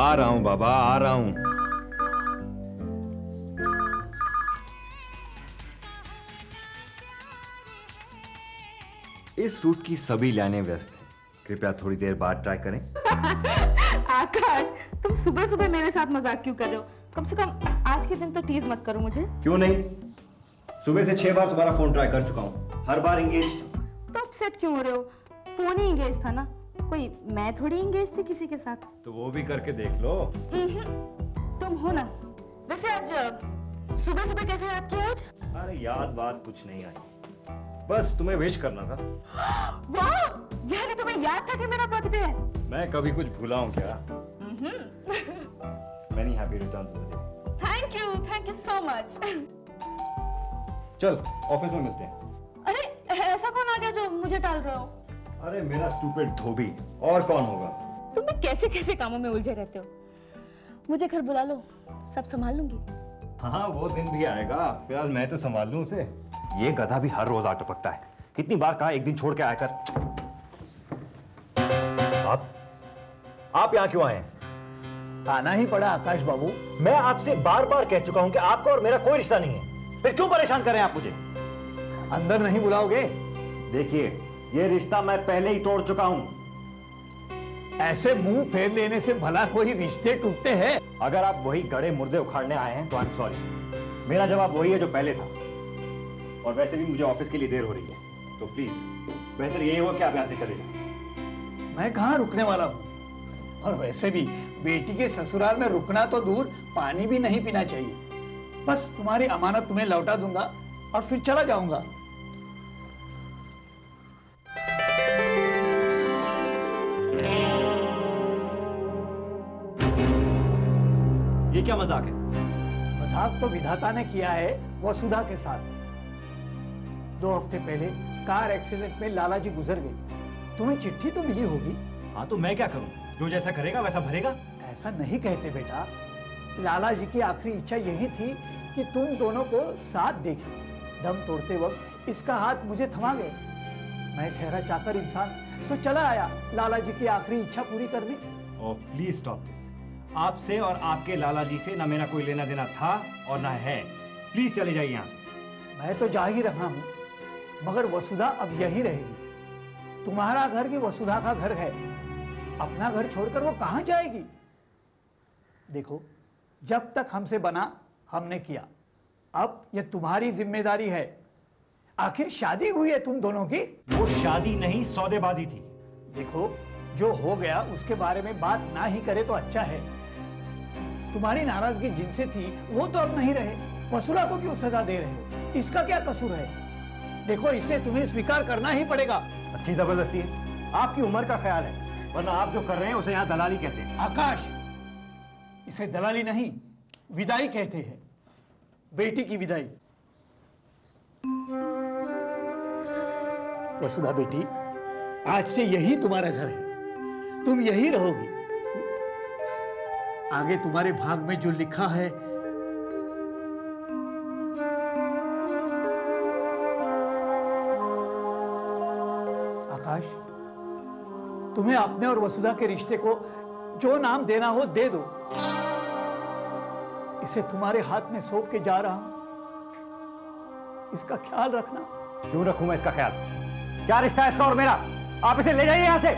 आ रहा हूं बाबा, आ रहा हूं। इस रूट की सभी लाइनें व्यस्त हैं, कृपया थोड़ी देर बाद ट्राई करें। आकाश, तुम सुबह सुबह मेरे साथ मजाक क्यों कर रहे हो? कम से कम आज के दिन तो टीज मत करो मुझे। क्यों नहीं? सुबह से 6 बार तुम्हारा फोन ट्राई कर चुका हूं, हर बार इंगेज। तो अपसेट क्यों हो रहे हो? फोन ही इंगेज था ना, कोई मैं थोड़ी इंगेज थी किसी के साथ। तो वो भी करके देख लो। तुम हो ना। वैसे आज सुबह सुबह कैसे याद किया आज? अरे याद बात कुछ नहीं आई, बस तुम्हें विश करना था। वाह, यानी तुम्हें याद था कि मेरा बर्थडे है? मैं कभी कुछ भूला हूं क्या? Many happy returns of the day. Thank you so much. चल ऑफिस में मिलते हैं। अरे ऐसा कौन आ गया जो मुझे टाल रहे हो? अरे मेरा स्टूपिड धोबी, और कौन होगा? तुम भी कैसे कैसे कामों में उलझे रहते हो। मुझे घर बुला लो, सब संभाल लूंगी। हाँ वो दिन भी आएगा, फिलहाल मैं तो संभाल लूं उसे। ये गधा भी हर रोज आ टपकता है, कितनी बार कहा एक दिन छोड़ के आया कर। आप यहाँ क्यों आए? आना ही पड़ा आकाश बाबू। मैं आपसे बार बार कह चुका हूं कि आपका और मेरा कोई रिश्ता नहीं है, फिर क्यों परेशान कर रहे हैं आप मुझे? अंदर नहीं बुलाओगे? देखिए, ये रिश्ता मैं पहले ही तोड़ चुका हूं। ऐसे मुंह फेर लेने से भला कोई रिश्ते टूटते हैं? अगर आप वही गड़े मुर्दे उखाड़ने आए हैं तो आई एम सॉरी। मेरा जवाब वही है जो पहले था, और वैसे भी मुझे ऑफिस के लिए देर हो रही है, तो प्लीज बेहतर यही हो कि आप यहां से चले जाएं। मैं कहां रुकने वाला हूं, और वैसे भी बेटी के ससुराल में रुकना तो दूर, पानी भी नहीं पीना चाहिए। बस तुम्हारी अमानत तुम्हें लौटा दूंगा और फिर चला जाऊंगा। ये क्या मजाक है? मजाक तो विधाता ने किया है वसुधा के साथ। 2 हफ्ते पहले कार एक्सीडेंट में लाला जी गुजर गए। तुम्हें चिट्ठी तो मिली होगी। हाँ तो मैं क्या करूं, जो जैसा करेगा वैसा भरेगा। ऐसा नहीं कहते बेटा, लाला जी की आखिरी इच्छा यही थी कि तुम दोनों को साथ देखें। दम तोड़ते वक्त इसका हाथ मुझे थमा गए। मैं ठहरा चाकर इंसान, सो चला आया लाला जी की आखिरी इच्छा पूरी करने। Oh please stop this. आपसे और आपके लाला जी से ना मेरा कोई लेना देना था और ना है। प्लीज चले जाइए यहाँ से। मैं तो जा ही रहा हूँ, मगर वसुधा अब यही रहेगी। तुम्हारा घर की वसुधा का घर है, अपना घर छोड़कर वो कहां जाएगी? देखो, जब तक हमसे बना हमने किया, अब ये तुम्हारी जिम्मेदारी है। आखिर शादी हुई है तुम दोनों की। वो शादी नहीं, सौदेबाजी थी। देखो, जो हो गया उसके बारे में बात ना ही करे तो अच्छा है। तुम्हारी नाराजगी जिनसे थी वो तो अब नहीं रहे, वसुला को क्यों सजा दे रहे हो? इसका क्या कसूर है? देखो, इसे तुम्हें स्वीकार करना ही पड़ेगा। अच्छी जबरदस्ती है, आपकी उम्र का ख्याल है, वरना आप जो कर रहे हैं उसे यहाँ दलाली कहते हैं। आकाश, इसे दलाली नहीं, विदाई कहते हैं। बेटी की विदाई। वसुधा बेटी, आज से यही तुम्हारा घर है, तुम यही रहोगी। आगे तुम्हारे भाग में जो लिखा है, आकाश, तुम्हें अपने और वसुधा के रिश्ते को जो नाम देना हो दे दो। इसे तुम्हारे हाथ में सौंप के जा रहा हूं, इसका ख्याल रखना। क्यों रखूं मैं इसका ख्याल? क्या रिश्ता है इसका और मेरा? आप इसे ले जाइए यहां से।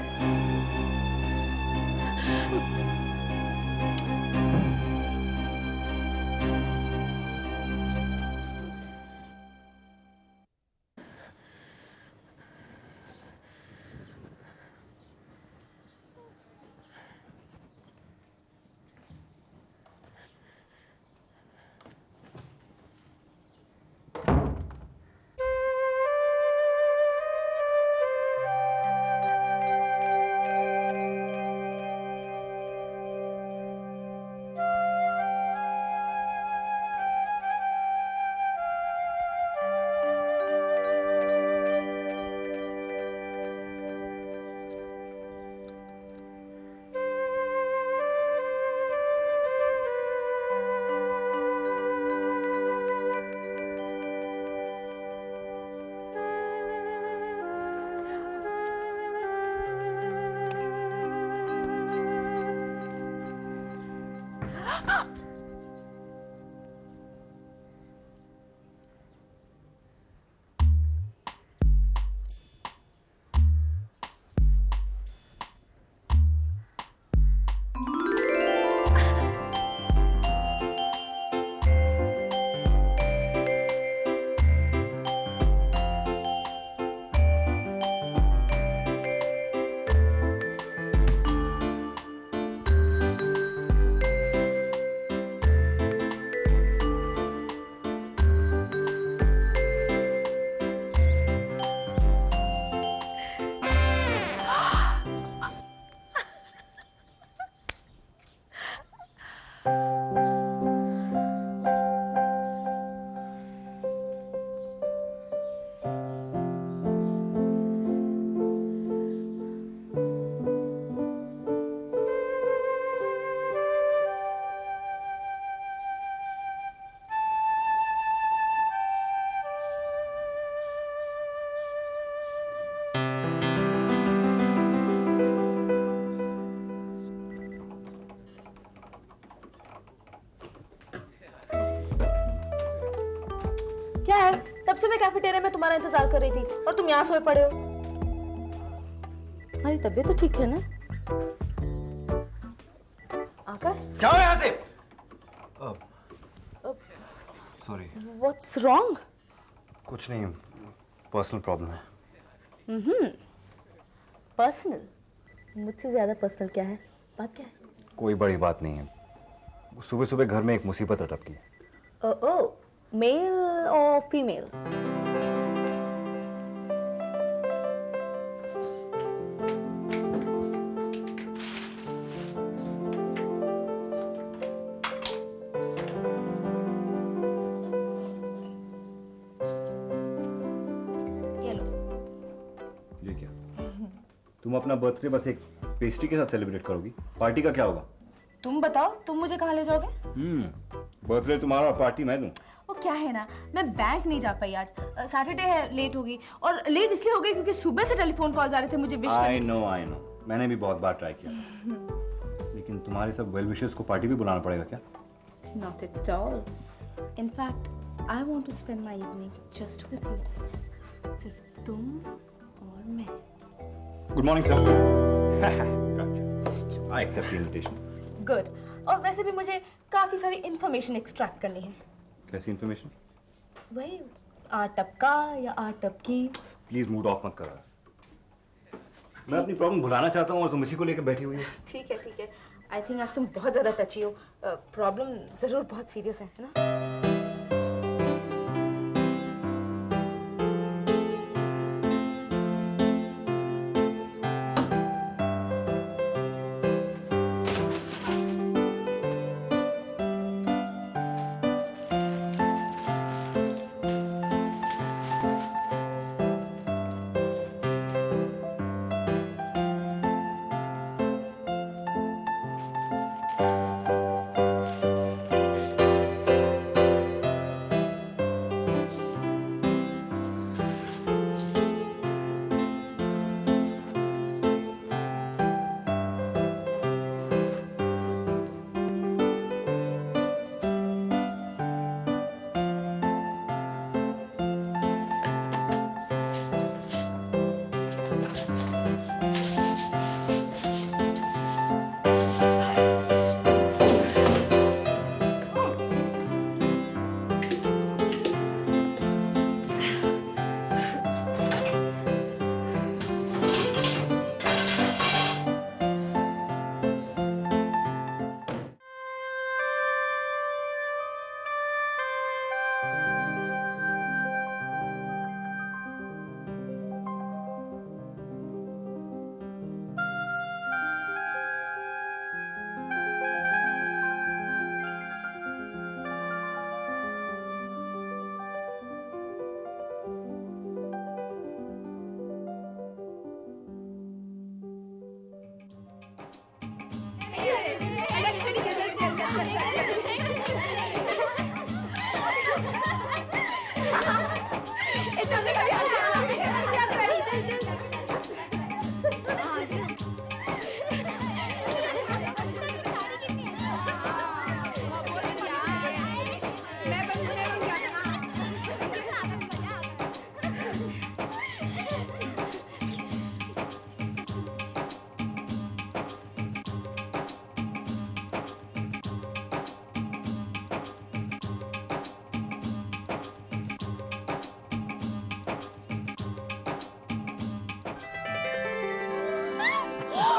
से मैं कैफेटेरिया में तुम्हारा इंतजार कर रही थी और तुम यहाँ सोए पड़े हो। हमारी तबीयत तो ठीक है ना? आकाश, जाओ यहाँ से। सॉरी। What's wrong? कुछ नहीं, पर्सनल प्रॉब्लम है। पर्सनल? मुझसे ज्यादा पर्सनल क्या है? बात क्या है? कोई बड़ी बात नहीं है, सुबह सुबह घर में एक मुसीबत अटकी है। ओह, मेल और फीमेल? ये क्या? तुम अपना बर्थडे बस एक पेस्ट्री के साथ सेलिब्रेट करोगी? पार्टी का क्या होगा? तुम बताओ, तुम मुझे कहाँ ले जाओगे? बर्थडे तुम्हारा और पार्टी मैं दूं। वो क्या है ना, मैं बैंक नहीं जा पाई आज, सैटरडे है, लेट होगी। और लेट इसलिए हो गई क्योंकि सुबह से टेलीफोन कॉल आ रहे थे मुझे विश करने। आई नो, मैंने भी बहुत बार ट्राई किया, लेकिन तुम्हारे सब वेल विशर्स को पार्टी भी बुलाना पड़ेगा क्या? Not at all. In fact, I want to spend my evening just with you. सिर्फ तुम और मैं। Good morning sir. I accept the invitation. Good. और वैसे भी मुझे काफी सारी इंफॉर्मेशन एक्सट्रैक्ट करनी है। कैसी इंफॉर्मेशन? वही आटप का या आटप की। प्लीज मूड ऑफ मत करो। मैं अपनी प्रॉब्लम भुलाना चाहता हूँ और तुम इसी को लेकर बैठी हुई हो। ठीक है। आई थिंक आज तुम बहुत ज्यादा टची हो। प्रॉब्लम जरूर बहुत सीरियस है ना?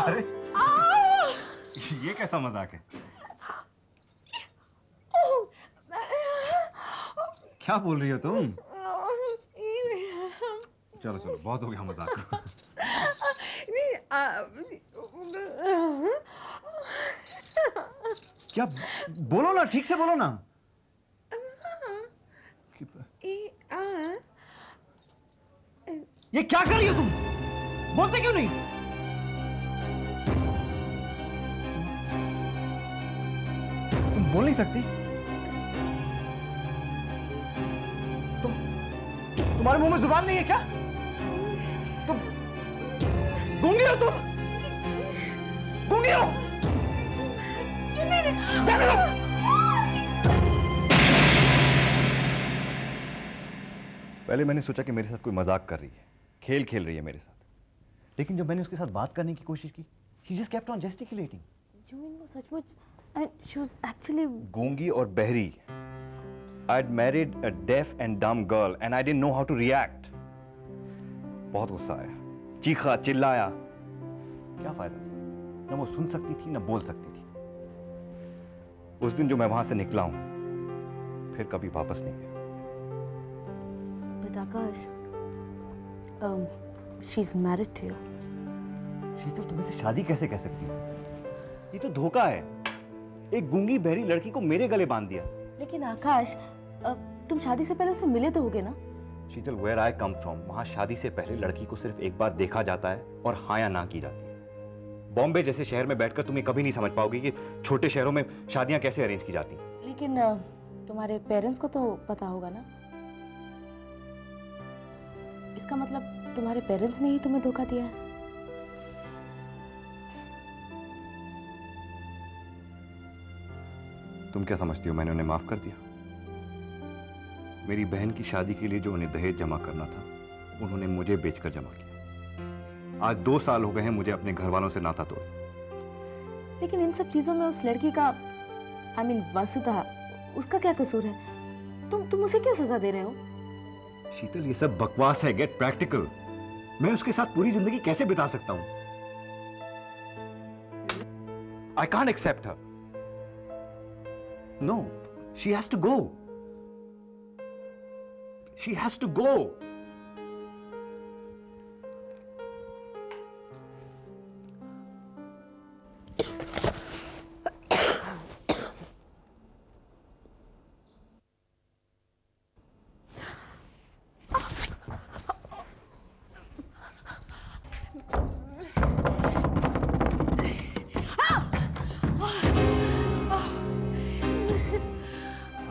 अरे ये कैसा मजाक है? क्या बोल रही हो तुम? चलो चलो, बहुत हो गया मजाक। क्या बोलो ना, ठीक से बोलो ना। ये क्या कर रही हो तुम? बोलते क्यों नहीं? तुम बोल नहीं सकती? तुम्हारे मुंह में जुबान नहीं है क्या? तुम गूंगी हो? तुम गूंगी हो? चलो। पहले मैंने सोचा कि मेरे साथ कोई मजाक कर रही है, खेल खेल रही है मेरे साथ, लेकिन जब मैंने उसके साथ बात करने की कोशिश की, she just kept on gesticulating. You mean वो सचमुच? And she was actually गूंगी और बहरी. I'd married a deaf and dumb girl and I didn't know how to react. बहुत गुस्सा आया, चीखा चिल्लाया, क्या फायदा? न वो सुन सकती थी न बोल सकती थी। उस दिन जो मैं वहां से निकला हूं, फिर कभी वापस नहीं गया। But Akash, she's married to you. शीतल, तुम इसे शादी कैसे कह सकती हो? ये तो धोखा है। एक गूंगी बहरी लड़की को मेरे गले बांध दिया। लेकिन आकाश, तुम शादी से पहले उससे मिले तो होगे ना? शीतल, where I come from, वहां शादी से पहले लड़की को सिर्फ एक बार देखा जाता है और हाँ या ना की जाती है। बॉम्बे जैसे शहर में बैठकर तुम्हें कभी नहीं समझ पाओगी कि छोटे शहरों में शादियां कैसे अरेंज की जाती हैं। लेकिन तुम्हारे पेरेंट्स को तो पता होगा ना? इसका मतलब तुम्हारे पेरेंट्स ने ही तुम्हें धोखा दिया है? तुम क्या समझती हो मैंने उन्हें माफ कर दिया? मेरी बहन की शादी के लिए जो उन्हें दहेज जमा करना था, उन्होंने मुझे बेचकर जमा किया। आज 2 साल हो गए हैं मुझे अपने घर वालों से नाता तोड़। लेकिन इन सब चीजों में उस लड़की का, I mean वसुधा, उसका क्या कसूर है? तुम उसे क्यों सजा दे रहे हो? शीतल, ये सब बकवास है। Get practical. मैं उसके साथ पूरी जिंदगी कैसे बिता सकता हूं? I can't accept her. No, she has to go. She has to go.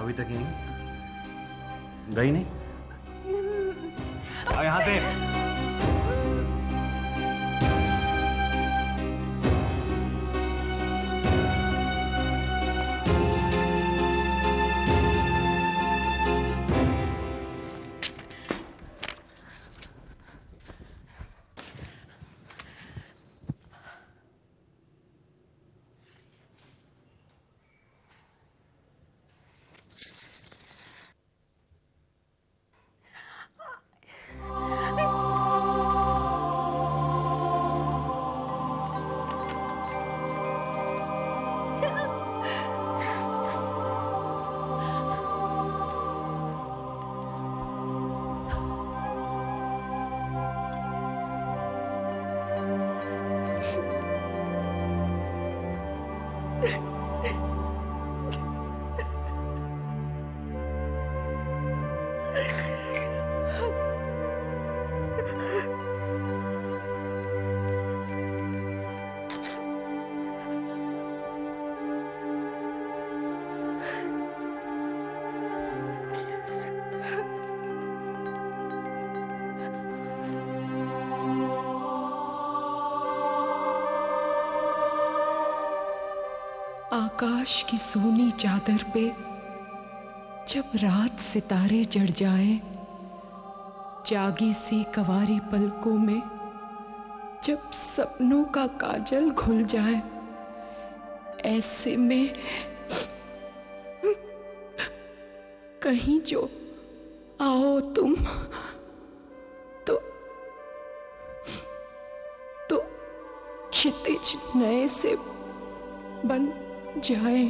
अभी तक नहीं गई? नहीं आ यहां से। आकाश की सोनी चादर पे जब रात सितारे जड़ जाए, जागी सी कवारी पलकों में जब सपनों का काजल घुल जाए, ऐसे में कहीं जो आओ तुम तो क्षितिज नए से बन जाए।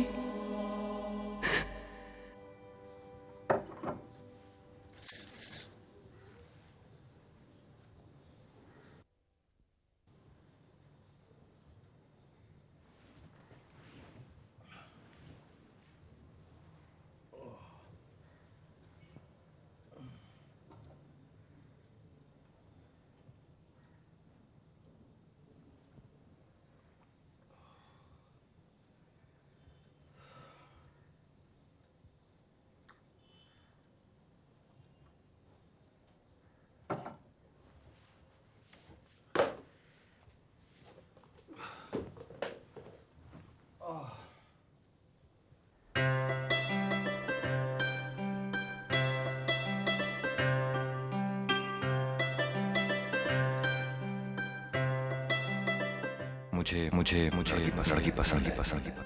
मुझे मुझे मुझे लड़की पसंद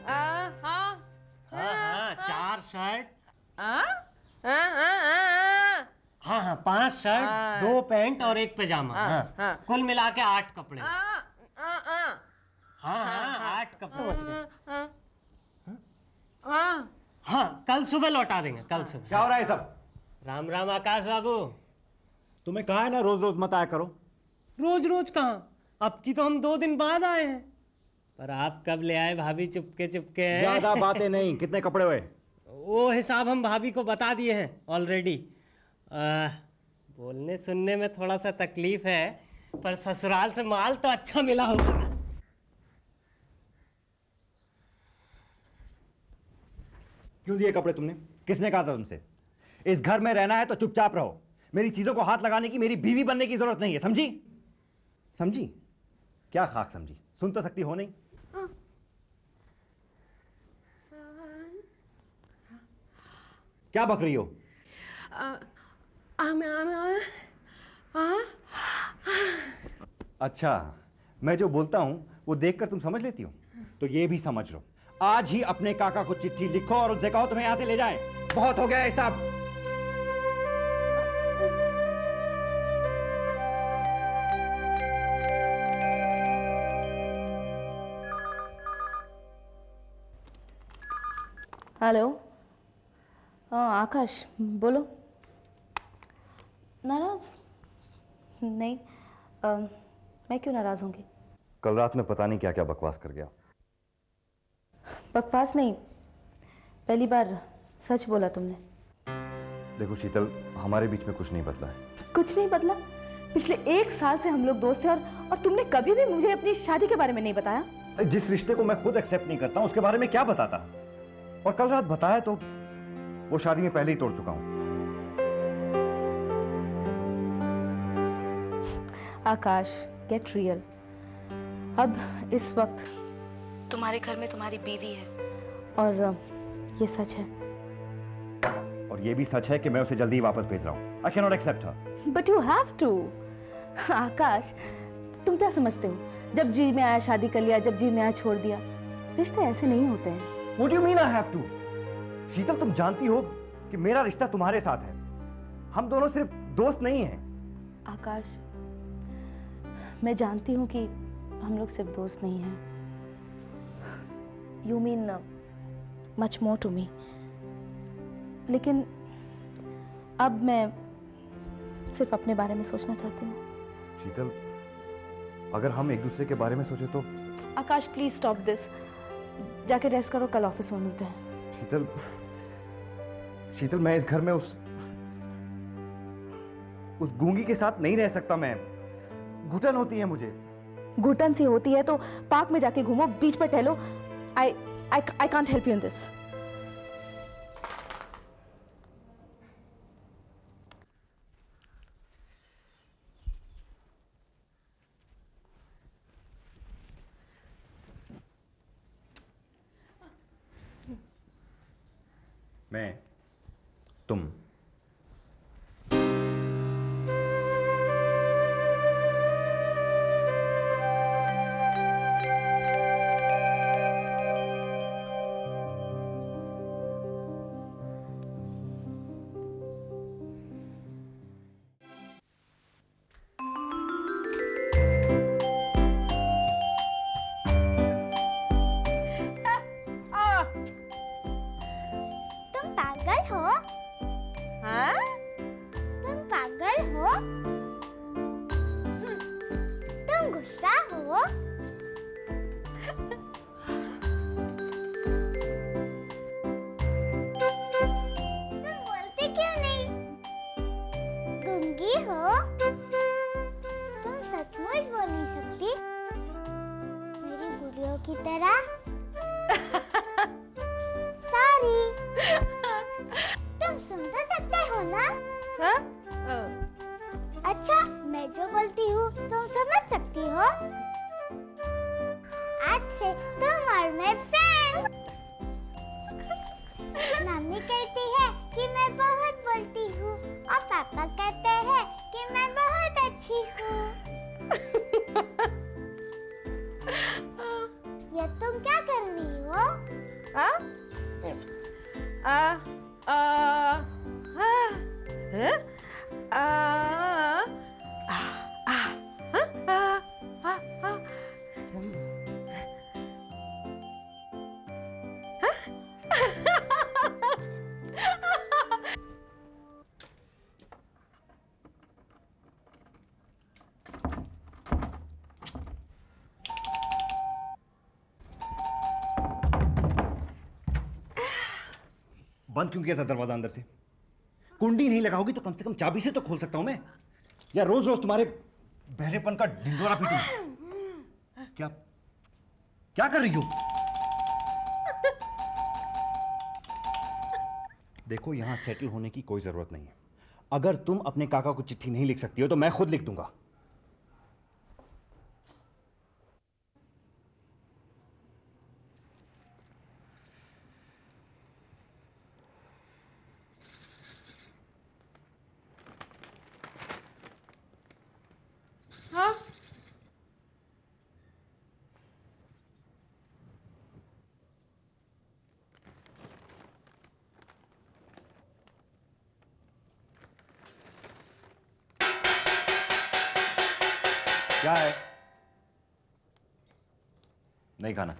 हाँ हाँ 4 शर्ट, हाँ हाँ 5 शर्ट, 2 पैंट और 1 पैजामा। हाँ कुल मिला के 8 कपड़े। हाँ 8 कपड़े। समझ गए? हाँ कल सुबह लौटा देंगे, कल सुबह। क्या हो रहा है सब? राम राम आकाश बाबू। तुम्हें कहा है ना रोज रोज मत आया करो। रोज रोज कहाँ, अब की तो हम 2 दिन बाद आए हैं। पर आप कब ले आए भाभी चुपके चुपके? ज्यादा बातें नहीं। कितने कपड़े हुए? वो हिसाब हम भाभी को बता दिए हैं ऑलरेडी। बोलने सुनने में थोड़ा सा तकलीफ है, पर ससुराल से माल तो अच्छा मिला होगा। क्यों दिए कपड़े तुमने? किसने कहा था तुमसे? इस घर में रहना है तो चुपचाप रहो। मेरी चीजों को हाथ लगाने की, मेरी बीवी बनने की जरूरत नहीं है, समझी? समझी? क्या खाक समझी? सुन तो सकती हो नहीं? क्या बक रही हो? अच्छा, मैं जो बोलता हूं वो देखकर तुम समझ लेती हो, तो ये भी समझ लो। आज ही अपने काका को चिट्ठी लिखो और उससे कहो तुम्हें यहां से ले जाए। बहुत हो गया है सब। हेलो। हाँ आकाश, बोलो। नाराज? नहीं, मैं क्यों नाराज होंगी? कल रात में पता नहीं क्या क्या बकवास कर गया। बकवास नहीं, पहली बार सच बोला तुमने। देखो शीतल, हमारे बीच में कुछ नहीं बदला है। कुछ नहीं बदला? पिछले 1 साल से हम लोग दोस्त थे और तुमने कभी भी मुझे अपनी शादी के बारे में नहीं बताया। जिस रिश्ते को मैं खुद एक्सेप्ट नहीं करता हूं उसके बारे में क्या बताता? और कल रात बताया तो वो शादी में पहले ही तोड़ चुका हूं। आकाश, गेट रियल। अब इस वक्त तुम्हारे घर में तुम्हारी बीवी है और ये सच है। और ये भी सच है कि मैं उसे जल्दी वापस भेज रहा हूं। I cannot accept her. But you have to. आकाश, तुम क्या समझते हो? जब जी में आया शादी कर लिया, जब जी में आया छोड़ दिया। रिश्ते ऐसे नहीं होते हैं। What do you mean I have to? शीतल, तुम जानती हो कि मेरा रिश्ता तुम्हारे साथ है। हम दोनों सिर्फ दोस्त नहीं हैं। आकाश, मैं जानती हूँ कि हम लोग सिर्फ दोस्त नहीं हैं। You mean much more to me. लेकिन अब मैं सिर्फ अपने बारे में सोचना चाहती हूँ। शीतल, अगर हम एक दूसरे के बारे में सोचे तो। आकाश, प्लीज स्टॉप दिस। जाके रेस्ट करो, कल ऑफिस में मिलते हैं। शीतल, शीतल, मैं इस घर में उस गूंगी के साथ नहीं रह सकता। मैं घुटन होती है मुझे। घुटन सी होती है तो पार्क में जाके घूमो, बीच पर टहलो। I can't help you in this. मैं, तुम, की तरह। सॉरी। तुम सुन तो सकते हो ना? अच्छा, मैं जो बोलती हूँ तुम समझ सकती हो? आज से तुम और मैं फ्रेंड। मम्मी कहती है कि मैं बहुत बोलती हूँ और पापा कहते हैं कि मैं बहुत अच्छी हूँ। बंद क्यों किया था दरवाजा अंदर से? कुंडी नहीं लगा होगी तो कम से कम चाबी से तो खोल सकता हूं मैं, या रोज रोज तुम्हारे बहरेपन का ढिंढोरा पीटूं? क्या क्या कर रही हो? देखो, यहां सेटल होने की कोई जरूरत नहीं है। अगर तुम अपने काका को चिट्ठी नहीं लिख सकती हो तो मैं खुद लिख दूंगा। हाँ? क्या है? नहीं खाना?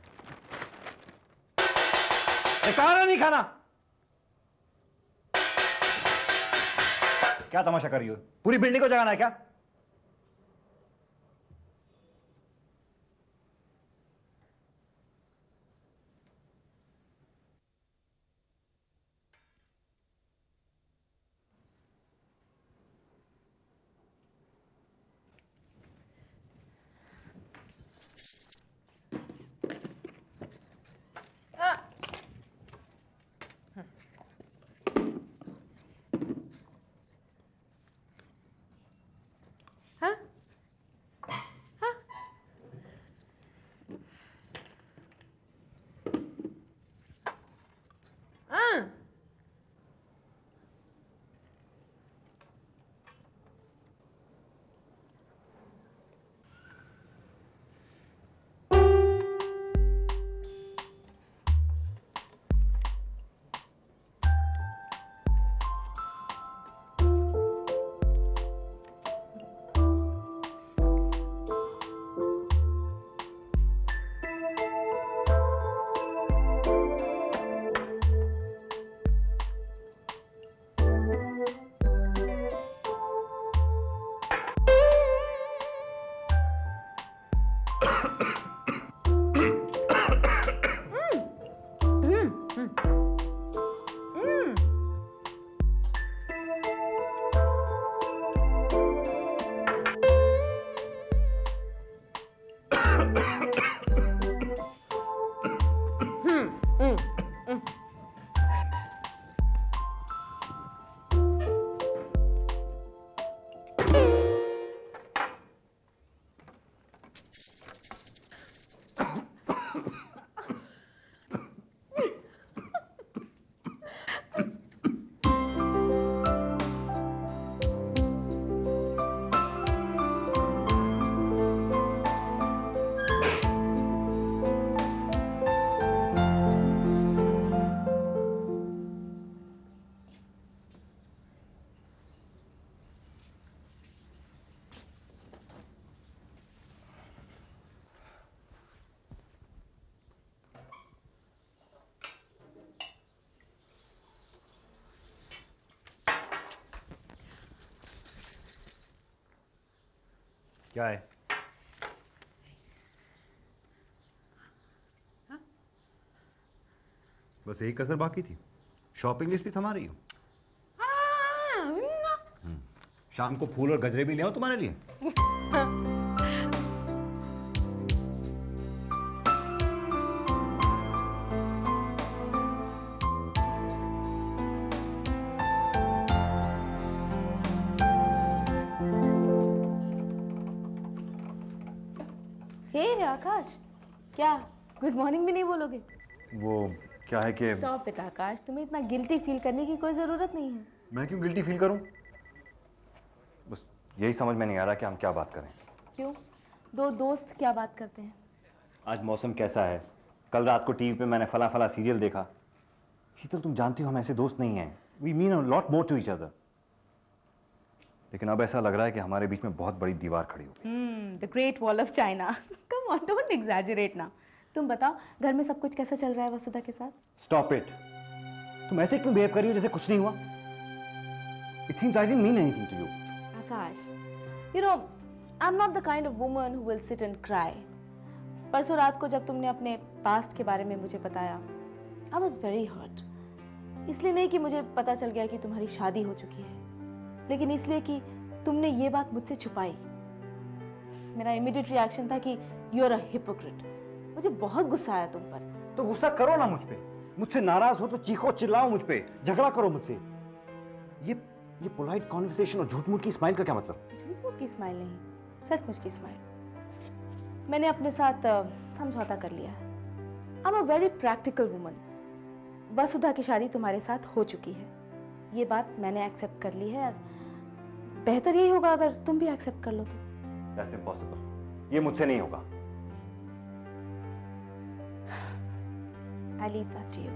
खाना नहीं खाना? क्या तमाशा कर रही हो? पूरी बिल्डिंग को जगाना है क्या? क्या है? बस यही कसर बाकी थी? शॉपिंग लिस्ट भी थमा रही हो? शाम को फूल और गजरे भी ले आओ तुम्हारे लिए। हे आकाश, क्या गुड मॉर्निंग भी नहीं बोलोगे? वो क्या है कि स्टॉप इट आकाश, तुम्हें इतना गिल्टी फील करने की कोई जरूरत नहीं है। मैं क्यों गिल्टी फील करूं? बस यही समझ में नहीं आ रहा कि हम क्या बात करें। क्यों? दो दोस्त क्या बात करते हैं? आज मौसम कैसा है? कल रात को टीवी पे मैंने फला फला सीरियल देखा। शीतल, तुम जानती हो हम ऐसे दोस्त नहीं हैं। We mean a lot more to each other. लेकिन अब ऐसा लग रहा है कि हमारे बीच में बहुत बड़ी दीवार खड़ी हो गई। The great wall of China. Come on, don't exaggerate ना। तुम बताओ, घर में सब कुछ कैसा चल रहा है वसुधा के साथ? Stop it. तुम ऐसे क्यों बिहेव कर रही हो जैसे कुछ नहीं हुआ? It seems I didn't mean anything to you. Akash, you know, I am not the kind of woman who will sit and cry. परसों रात को जब तुमने अपने पास्ट के बारे में मुझे बताया, आई वाज वेरी हर्ट। इसलिए नहीं कि मुझे पता चल गया कि तुम्हारी शादी हो चुकी है, लेकिन इसलिए कि तुमने ये बात मुझसे छुपाई। मेरा इमीडिएट रिएक्शन था कि यू आर अ हिपोक्रेट। मुझे बहुत गुस्सा आया तुम पर। तो गुस्सा करो ना मुझ पे, मुझसे नाराज हो तो चीखो चिल्लाओ मुझ पे, झगड़ा करो मुझसे। ये पोलाइट कॉन्वर्सेशन और झूठ मूठ की स्माइल का क्या मतलब? झूठ मूठ की स्माइल नहीं, सचमुच की स्माइल। मैंने अपने साथ समझौता कर लिया है। I am a very practical woman. Vasudha की शादी तुम्हारे साथ हो चुकी है, ये बात मैंने एक्सेप्ट कर ली है। बेहतर यही होगा अगर तुम भी एक्सेप्ट कर लो तो। That's impossible. ये मुझसे नहीं होगा। I leave that to you.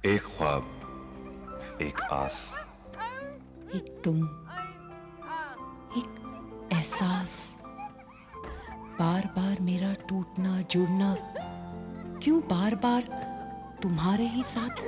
एक ख्वाब, एक आस, एक तुम, एक एहसास, बार बार मेरा टूटना जुड़ना, क्यों बार बार तुम्हारे ही साथ?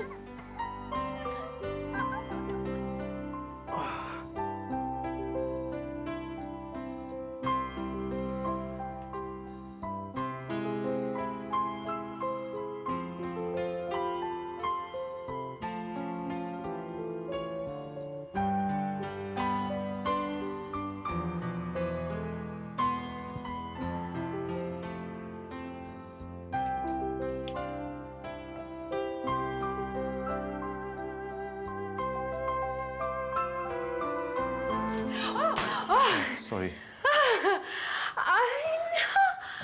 सॉरी,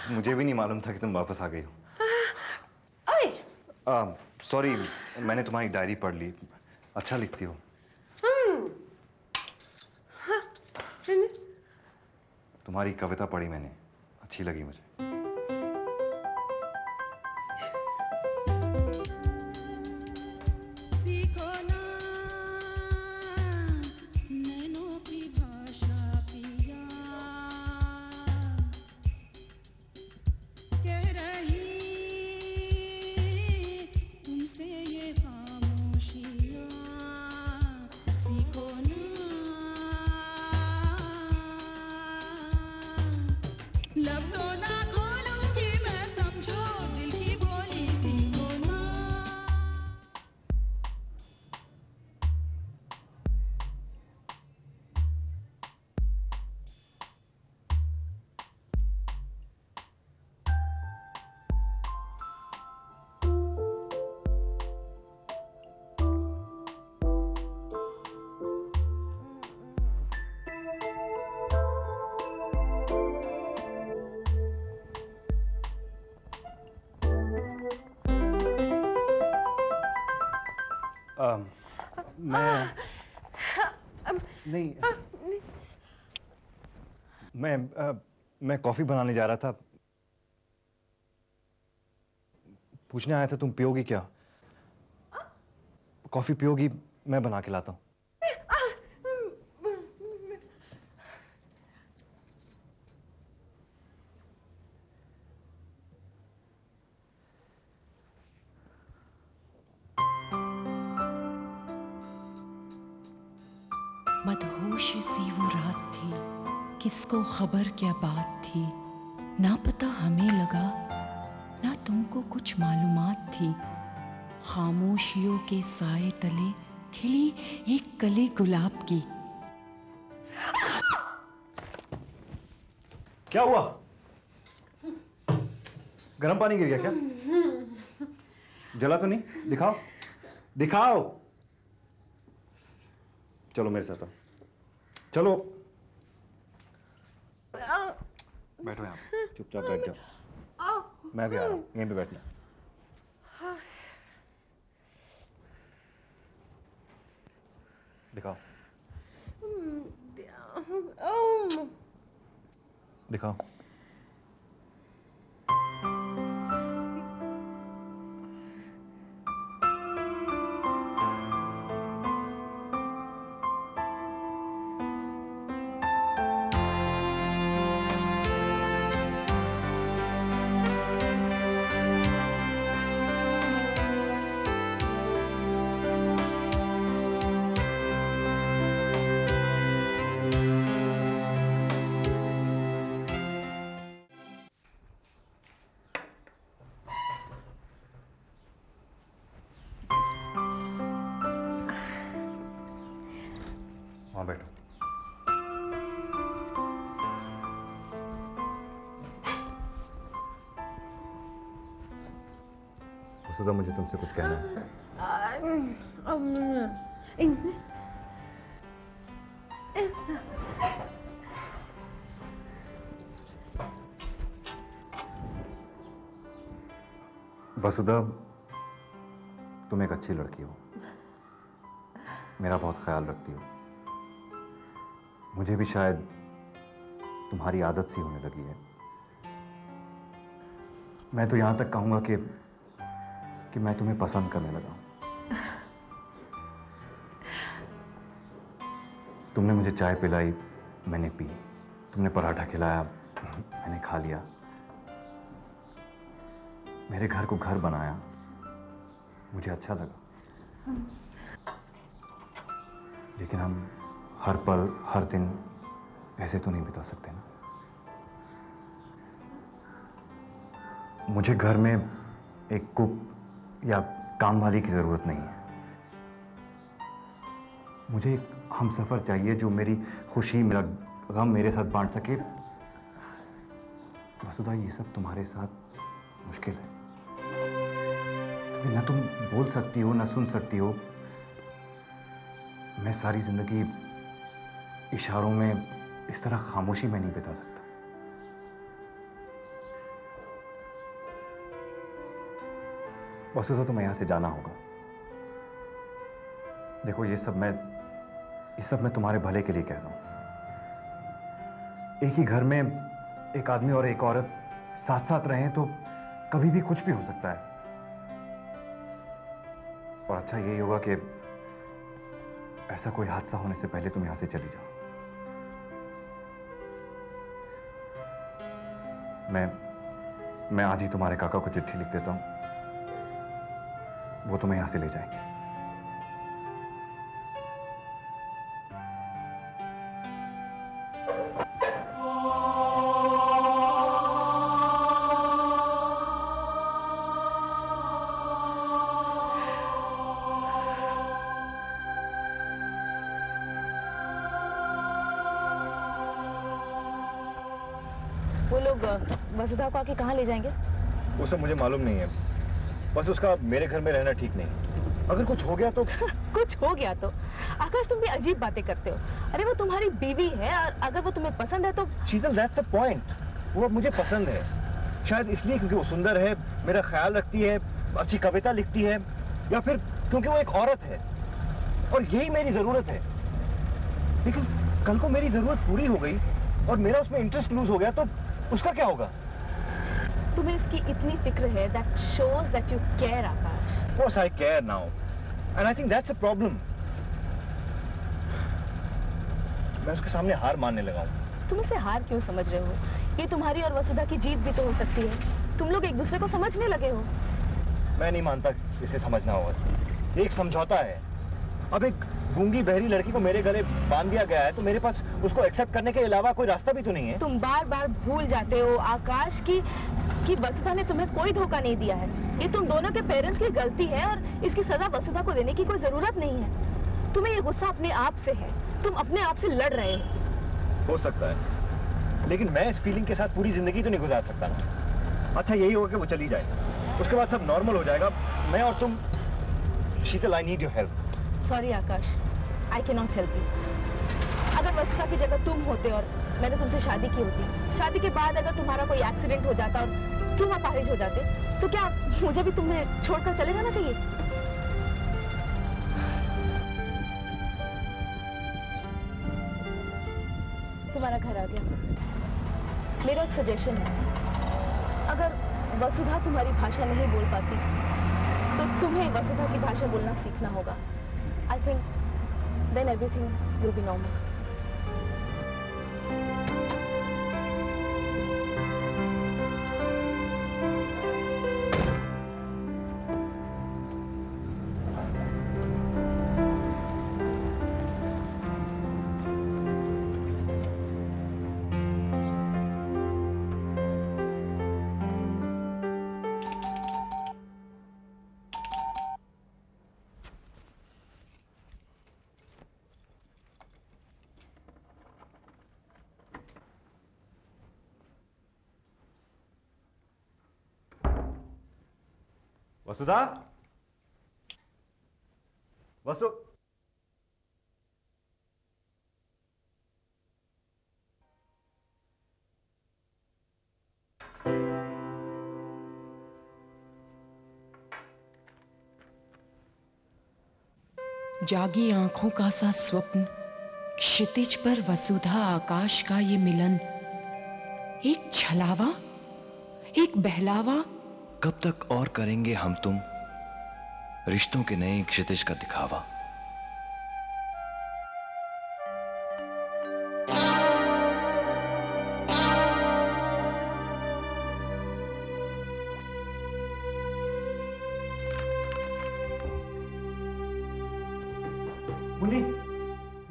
मुझे भी नहीं मालूम था कि तुम वापस आ गई हो। सॉरी, मैंने तुम्हारी डायरी पढ़ ली, अच्छा लिखती हो। तुम्हारी कविता पढ़ी मैंने, अच्छी लगी मुझे। मैं कॉफी बनाने जा रहा था, पूछने आया था तुम पियोगी क्या? कॉफी पियोगी? मैं बना के लाता हूं। मदहोश सी वो रात थी, किसको खबर क्या बात थी, ना पता हमें लगा, ना तुमको कुछ मालूमात थी। खामोशियों के साए तले खिली एक कली गुलाब की। क्या हुआ? गर्म पानी गिर गया क्या? जला तो नहीं? दिखाओ दिखाओ। चलो मेरे साथ आओ, चलो। बैठो यहाँ पे, चुपचाप बैठ जाओ। मैं भी आ रहा हूँ, यहीं पे बैठना। दिखाओ दिखाओ। वहाँ बैठो। वसुधा, मुझे तुमसे कुछ कहना है। वसुधा, तुम एक अच्छी लड़की हो, मेरा बहुत ख्याल रखती हो। मुझे भी शायद तुम्हारी आदत सी होने लगी है। मैं तो यहां तक कहूंगा कि मैं तुम्हें पसंद करने लगा हूं। तुमने मुझे चाय पिलाई, मैंने पी। तुमने पराठा खिलाया, मैंने खा लिया। मेरे घर को घर बनाया, मुझे अच्छा लगा। लेकिन हम हर पल हर दिन ऐसे तो नहीं बिता सकते ना। मुझे घर में एक कुक या काम वाली की जरूरत नहीं है। मुझे एक हमसफर चाहिए जो मेरी खुशी, मेरा गम मेरे साथ बांट सके। वसुधा, ये सब तुम्हारे साथ मुश्किल है। ना तुम बोल सकती हो, ना सुन सकती हो। मैं सारी जिंदगी इशारों में इस तरह खामोशी में नहीं बिता सकता। वसुधा, तुम्हें यहां से जाना होगा। देखो, ये सब मैं तुम्हारे भले के लिए कह रहा हूं। एक ही घर में एक आदमी और एक औरत साथ साथ रहें तो कभी भी कुछ भी हो सकता है। और अच्छा यही होगा कि ऐसा कोई हादसा होने से पहले तुम यहां से चली जाओ। मैं आज ही तुम्हारे काका को चिट्ठी लिख देता हूं, वो तुम्हें यहां से ले जाएंगे। वो लोग वसुधा को आके कहाँ ले जाएंगे? वो सब मुझे मालूम नहीं है। बस उसका मेरे घर में रहना ठीक नहीं। अगर कुछ हो गया तो कुछ हो गया तो? आकाश, तुम भी अजीब बातें करते हो। अरे वो तुम्हारी बीवी है और अगर वो तुम्हें पसंद है तो। शीतल, दैट्स द पॉइंट। वो अब मुझे पसंद है, शायद इसलिए क्योंकि वो सुंदर है, मेरा ख्याल रखती है, अच्छी कविता लिखती है, या फिर क्योंकि वो एक औरत है और यही मेरी जरूरत है। लेकिन कल को मेरी जरूरत पूरी हो गई और मेरा उसमें इंटरेस्ट लूज हो गया तो उसका क्या होगा? तुम्हें इसकी इतनी फिक्र है, that shows that you care, Akash. Of course I care now, and I think that's the problem. मैं उसके सामने हार मानने लगा हूँ। तुम इसे हार क्यों समझ रहे हो? ये तुम्हारी और वसुधा की जीत भी तो हो सकती है। तुम लोग एक दूसरे को समझने लगे हो। मैं नहीं मानता इसे समझना होगा। ये एक समझौता है। अब एक गूंगी बहरी लड़की को मेरे गले बांध दिया गया है तो मेरे पास उसको एक्सेप्ट करने के अलावा कोई रास्ता भी तो नहीं है। तुम बार बार भूल जाते हो आकाश कि वसुधा ने तुम्हें कोई धोखा नहीं दिया है। ये तुम दोनों के पेरेंट्स की गलती है और इसकी सजा वसुधा को देने की कोई जरूरत नहीं है। तुम्हें ये गुस्सा अपने आप से है, तुम अपने आप से लड़ रहे हो। हो सकता है, लेकिन मैं इस फीलिंग के साथ पूरी जिंदगी तो नहीं गुजार सकता ना। अच्छा यही होगा कि वो चली जाए, उसके बाद सब नॉर्मल हो जाएगा। मैं और तुम, Sheetal, I need your help. Sorry Akash, I can not help you. अगर वसुधा की जगह तुम होते और मैंने तुमसे शादी की होती, शादी के बाद अगर तुम्हारा कोई एक्सीडेंट हो जाता और तुम अपाहिज हो जाते, तो क्या मुझे भी तुम्हें छोड़कर चले जाना चाहिए? तुम्हारा घर आ गया। मेरा एक सजेशन है, अगर वसुधा तुम्हारी भाषा नहीं बोल पाती तो तुम्हें वसुधा की भाषा बोलना सीखना होगा। I think then everything will be normal. Vasudha, Vasu, जागी आंखों का सा स्वप्न, क्षितिज पर वसुधा आकाश का ये मिलन, एक छलावा, एक बहलावा। कब तक और करेंगे हम तुम रिश्तों के नए क्षितिज का दिखावा। मुन्नी,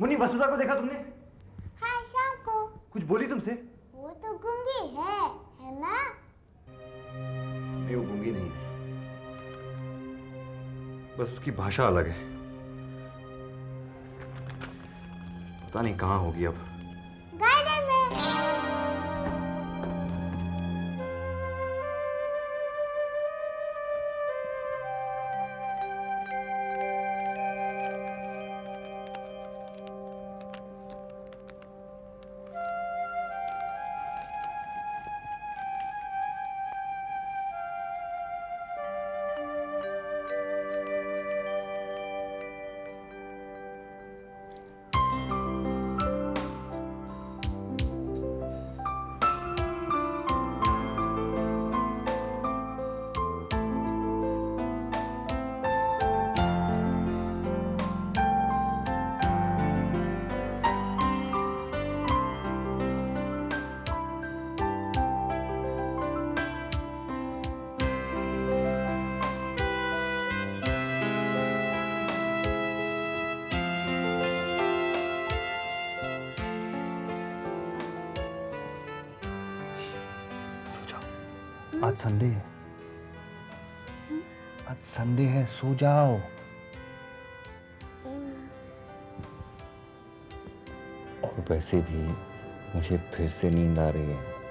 मुन्नी, वसुधा को देखा तुमने? हाँ, शाम को। कुछ बोली तुमसे? वो तो गूंगी है ना? नहीं, वो गूंगी नहीं है, बस उसकी भाषा अलग है। पता नहीं कहाँ होगी अब। गार्डन में। आज संडे है, आज संडे है, सो जाओ। और वैसे भी मुझे फिर से नींद आ रही है।